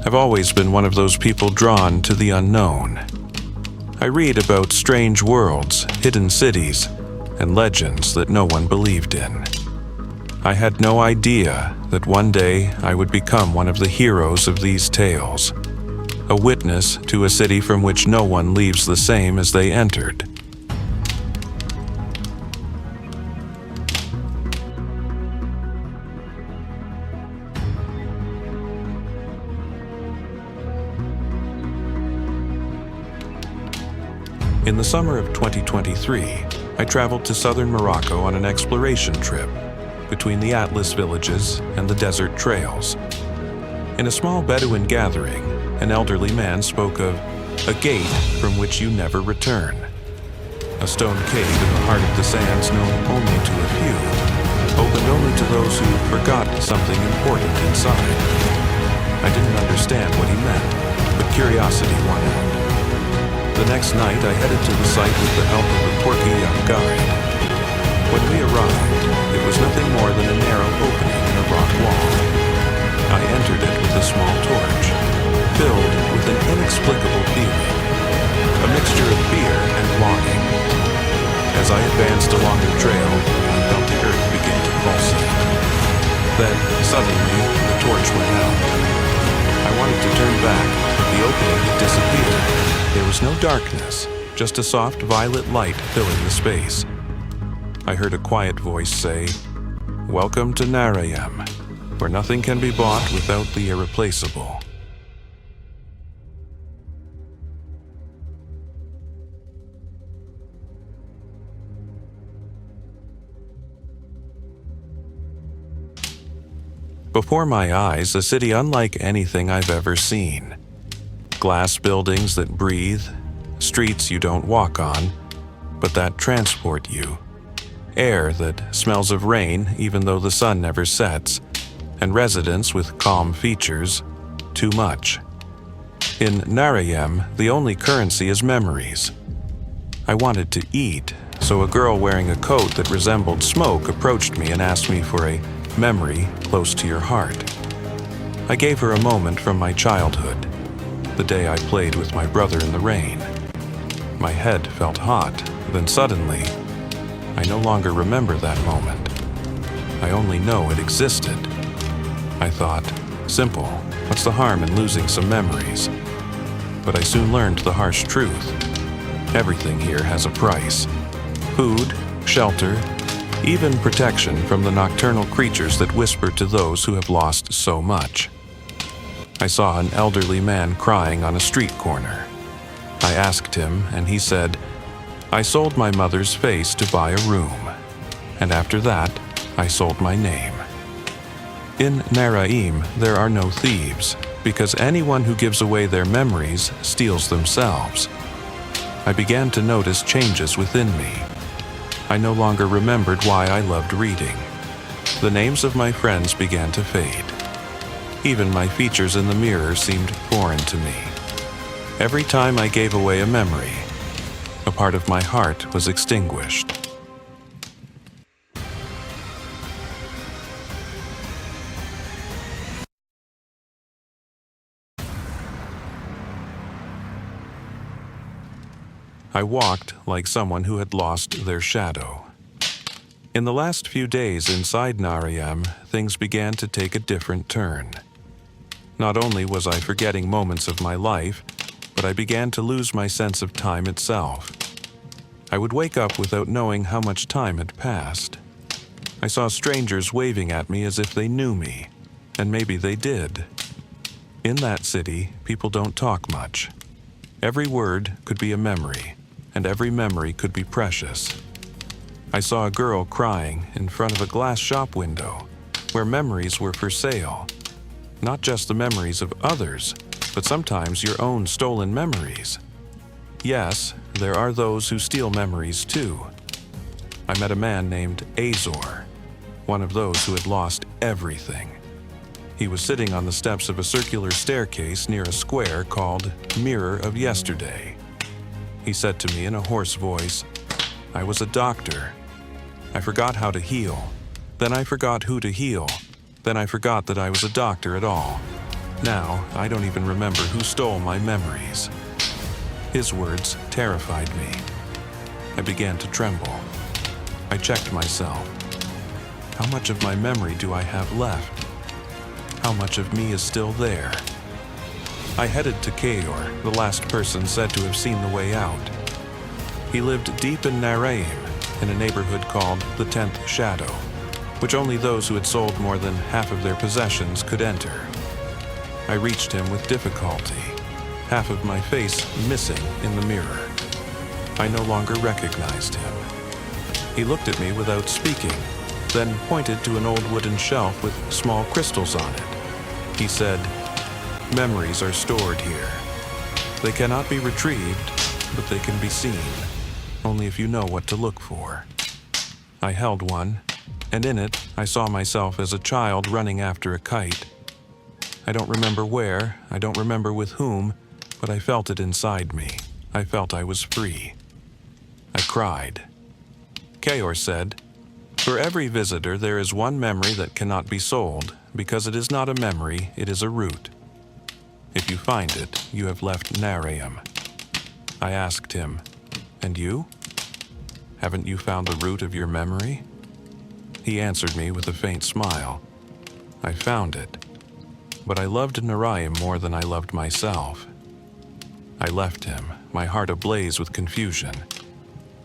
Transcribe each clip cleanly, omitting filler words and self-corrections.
I've always been one of those people drawn to the unknown. I read about strange worlds, hidden cities, and legends that no one believed in. I had no idea that one day I would become one of the heroes of these tales, a witness to a city from which no one leaves the same as they entered. In the summer of 2023, I traveled to southern Morocco on an exploration trip between the Atlas villages and the desert trails. In a small Bedouin gathering, an elderly man spoke of a gate from which you never return. A stone cave in the heart of the sands known only to a few, opened only to those who forgot something important inside. I didn't understand what he meant, but curiosity won out. The next night, I headed to the site with the help of a quirky young guide. When we arrived, it was nothing more than a narrow opening in a rock wall. I entered it with a small torch, filled with an inexplicable feeling, a mixture of fear and longing. As I advanced along the trail, I felt the earth begin to pulsate. Then, suddenly, the torch went out. I wanted to turn back, but the opening had disappeared. There was no darkness, just a soft violet light filling the space. I heard a quiet voice say, "Welcome to Narayim, where nothing can be bought without the irreplaceable." Before my eyes, a city unlike anything I've ever seen. Glass buildings that breathe, streets you don't walk on, but that transport you. Air that smells of rain even though the sun never sets, and residents with calm features, too much. In Naraim, the only currency is memories. I wanted to eat, so a girl wearing a coat that resembled smoke approached me and asked me for a memory close to your heart. I gave her a moment from my childhood, the day I played with my brother in the rain. My head felt hot, then suddenly, I no longer remember that moment. I only know it existed. I thought, simple, what's the harm in losing some memories? But I soon learned the harsh truth. Everything here has a price. Food, shelter, even protection from the nocturnal creatures that whisper to those who have lost so much. I saw an elderly man crying on a street corner. I asked him, and he said, "I sold my mother's face to buy a room, and after that, I sold my name." In Naraim, there are no thieves, because anyone who gives away their memories steals themselves. I began to notice changes within me. I no longer remembered why I loved reading. The names of my friends began to fade. Even my features in the mirror seemed foreign to me. Every time I gave away a memory, a part of my heart was extinguished. I walked like someone who had lost their shadow. In the last few days inside Naraim, things began to take a different turn. Not only was I forgetting moments of my life, but I began to lose my sense of time itself. I would wake up without knowing how much time had passed. I saw strangers waving at me as if they knew me, and maybe they did. In that city, people don't talk much. Every word could be a memory, and every memory could be precious. I saw a girl crying in front of a glass shop window, where memories were for sale. Not just the memories of others, but sometimes your own stolen memories. Yes, there are those who steal memories too. I met a man named Azor, one of those who had lost everything. He was sitting on the steps of a circular staircase near a square called Mirror of Yesterday. He said to me in a hoarse voice, "I was a doctor. I forgot how to heal. Then I forgot who to heal. Then I forgot that I was a doctor at all. Now, I don't even remember who stole my memories. His words terrified me. I began to tremble. I checked myself. How much of my memory do I have left? How much of me is still there? I headed to Kayor, the last person said to have seen the way out. He lived deep in Naraim, in a neighborhood called the 10th Shadow, which only those who had sold more than half of their possessions could enter. I reached him with difficulty, half of my face missing in the mirror. I no longer recognized him. He looked at me without speaking, then pointed to an old wooden shelf with small crystals on it. He said, "Memories are stored here. They cannot be retrieved, but they can be seen, only if you know what to look for." I held one, and in it I saw myself as a child running after a kite. I don't remember where, I don't remember with whom, but I felt it inside me. I felt I was free. I cried. Kayor said, "For every visitor there is one memory that cannot be sold, because it is not a memory, it is a root. If you find it, you have left Naraim." I asked him, "And you? Haven't you found the root of your memory?" He answered me with a faint smile. "I found it, but I loved Narayim more than I loved myself." I left him, my heart ablaze with confusion.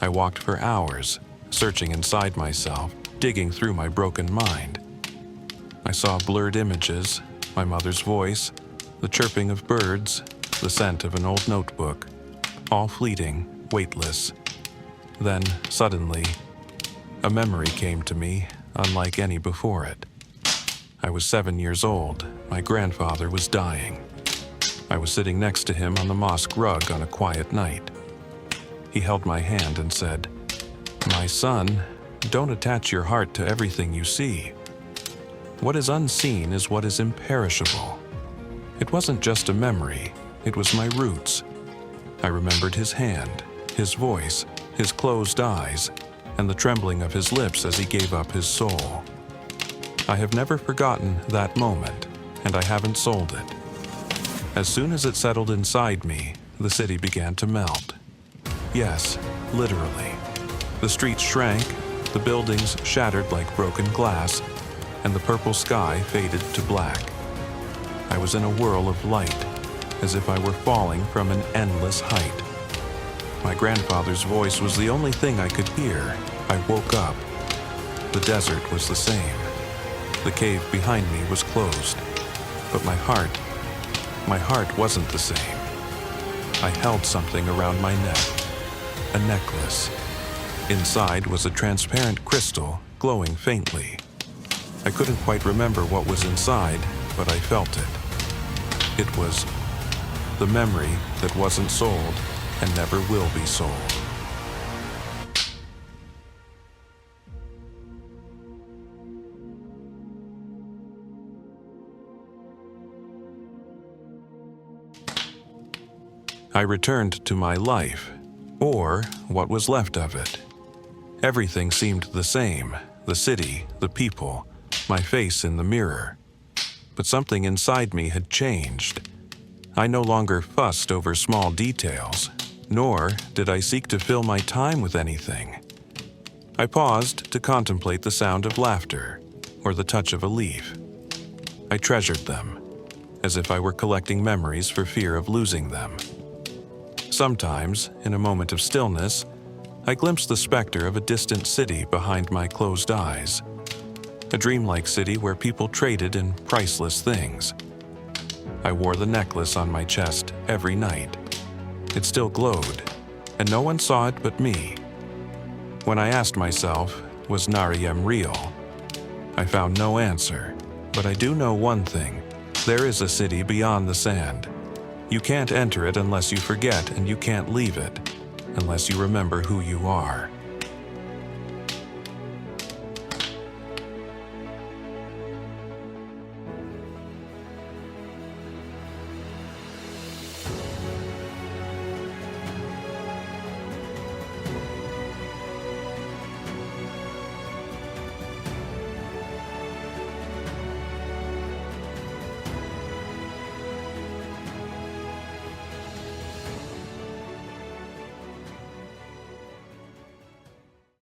I walked for hours, searching inside myself, digging through my broken mind. I saw blurred images, my mother's voice, the chirping of birds, the scent of an old notebook, all fleeting, weightless. Then, suddenly, a memory came to me, unlike any before it. I was 7 years old. My grandfather was dying. I was sitting next to him on the mosque rug on a quiet night. He held my hand and said, "My son, don't attach your heart to everything you see. What is unseen is what is imperishable." It wasn't just a memory, it was my roots. I remembered his hand, his voice, his closed eyes, and the trembling of his lips as he gave up his soul. I have never forgotten that moment, and I haven't sold it. As soon as it settled inside me, the city began to melt. Yes, literally. The streets shrank, the buildings shattered like broken glass, and the purple sky faded to black. I was in a whirl of light, as if I were falling from an endless height. My grandfather's voice was the only thing I could hear. I woke up. The desert was the same. The cave behind me was closed, but my heart wasn't the same. I held something around my neck, a necklace. Inside was a transparent crystal glowing faintly. I couldn't quite remember what was inside, but I felt it. It was the memory that wasn't sold and never will be sold. I returned to my life, or what was left of it. Everything seemed the same, the city, the people, my face in the mirror. But something inside me had changed. I no longer fussed over small details, nor did I seek to fill my time with anything. I paused to contemplate the sound of laughter, or the touch of a leaf. I treasured them, as if I were collecting memories for fear of losing them. Sometimes, in a moment of stillness, I glimpsed the specter of a distant city behind my closed eyes. A dreamlike city where people traded in priceless things. I wore the necklace on my chest every night. It still glowed, and no one saw it but me. When I asked myself, was Narayim real? I found no answer, but I do know one thing. There is a city beyond the sand. You can't enter it unless you forget, and you can't leave it unless you remember who you are.